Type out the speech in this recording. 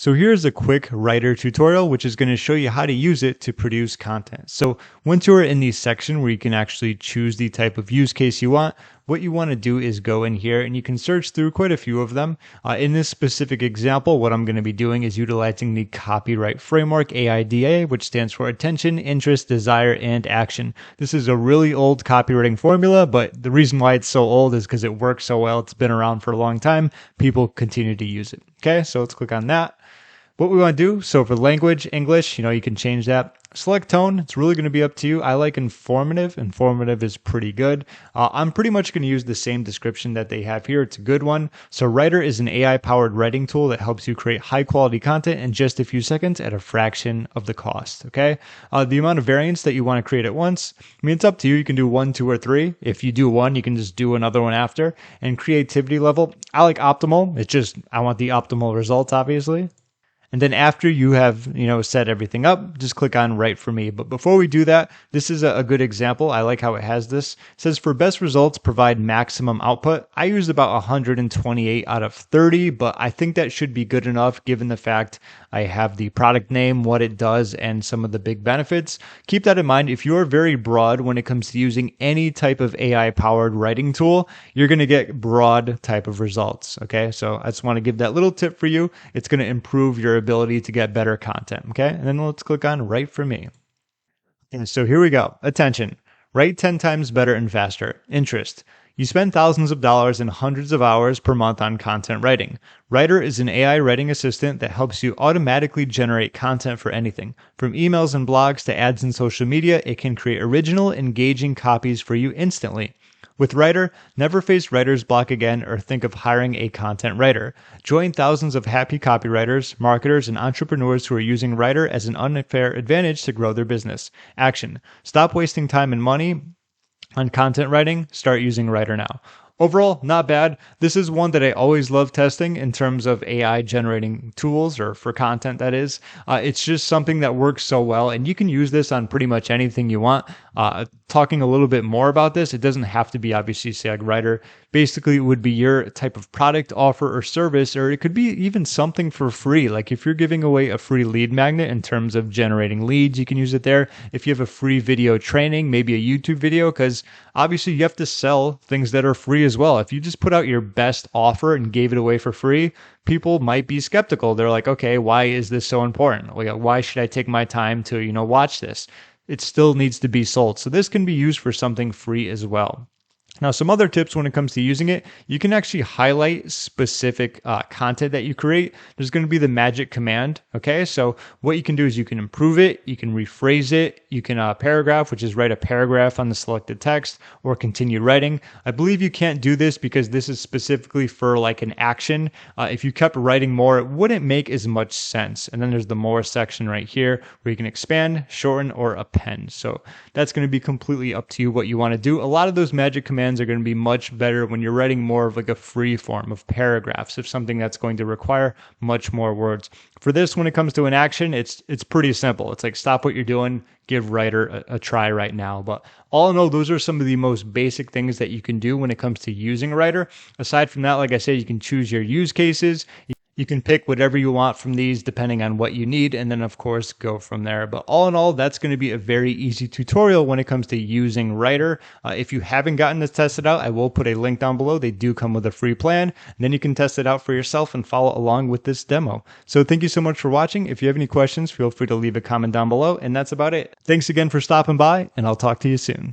So here's a quick Rytr tutorial, which is going to show you how to use it to produce content. So once you're in the section where you can actually choose the type of use case you want, what you want to do is go in here and you can search through quite a few of them. In this specific example, what I'm going to be doing is utilizing the copyright framework, AIDA, which stands for attention, interest, desire, and action. This is a really old copywriting formula, but the reason why it's so old is because it works so well. It's been around for a long time. People continue to use it. Okay, so let's click on that. What we want to do, so for language, English, you can change that. Select tone, it's really going to be up to you. I like informative. Informative is pretty good. I'm pretty much going to use the same description that they have here. It's a good one. So Rytr is an AI-powered writing tool that helps you create high-quality content in just a few seconds at a fraction of the cost, okay? The amount of variants that you want to create at once, it's up to you. You can do 1, 2, or 3. If you do one, you can just do another one after. And creativity level, I like optimal. It's just, I want the optimal results, obviously. And then after you have, set everything up, just click on Write for Me. But before we do that, this is a good example. I like how it has this. It says for best results, provide maximum output. I used about 128 out of 30, but I think that should be good enough given the fact I have the product name, what it does, and some of the big benefits. Keep that in mind. If you're very broad when it comes to using any type of AI-powered writing tool, you're going to get broad type of results. Okay, so I just want to give that little tip for you. It's going to improve your ability to get better content. Okay, and then let's click on Write for Me. And so here we go. Attention. Write 10 times better and faster. Interest. You spend thousands of dollars and hundreds of hours per month on content writing. Rytr is an AI writing assistant that helps you automatically generate content for anything. From emails and blogs to ads and social media, it can create original, engaging copies for you instantly. With Rytr, never face writer's block again or think of hiring a content writer. Join thousands of happy copywriters, marketers, and entrepreneurs who are using Rytr as an unfair advantage to grow their business. Action. Stop wasting time and money on content writing. Start using Rytr now. Overall, not bad. This is one that I always love testing in terms of AI generating tools, or for content, that is. It's just something that works so well, and you can use this on pretty much anything you want. Talking a little bit more about this, it doesn't have to be obviously say like Rytr. Basically, it would be your type of product, offer, or service, or it could be even something for free. Like if you're giving away a free lead magnet in terms of generating leads, you can use it there. If you have a free video training, maybe a YouTube video, because obviously you have to sell things that are free as well. If you just put out your best offer and gave it away for free, people might be skeptical. They're like, okay, why is this so important? Like, why should I take my time to, watch this? It still needs to be sold. So this can be used for something free as well. Now, some other tips when it comes to using it, you can actually highlight specific content that you create. There's going to be the magic command. Okay, so what you can do is you can improve it, you can rephrase it, you can paragraph, which is write a paragraph on the selected text, or continue writing. I believe you can't do this because this is specifically for like an action. If you kept writing more, it wouldn't make as much sense. And then there's the more section right here where you can expand, shorten, or append. So that's going to be completely up to you what you want to do. A lot of those magic commands are going to be much better when you're writing more of like a free form of paragraphs, of something that's going to require much more words. For this, when it comes to an action, it's pretty simple. It's like stop what you're doing, give Rytr a try right now. But all in all, those are some of the most basic things that you can do when it comes to using Rytr. Aside from that, like I said, you can choose your use cases. You can pick whatever you want from these depending on what you need, and then of course go from there. But all in all, that's going to be a very easy tutorial when it comes to using Rytr. If you haven't gotten this tested out, I will put a link down below. They do come with a free plan, and then you can test it out for yourself and follow along with this demo. So thank you so much for watching. If you have any questions, feel free to leave a comment down below, and that's about it. Thanks again for stopping by, and I'll talk to you soon.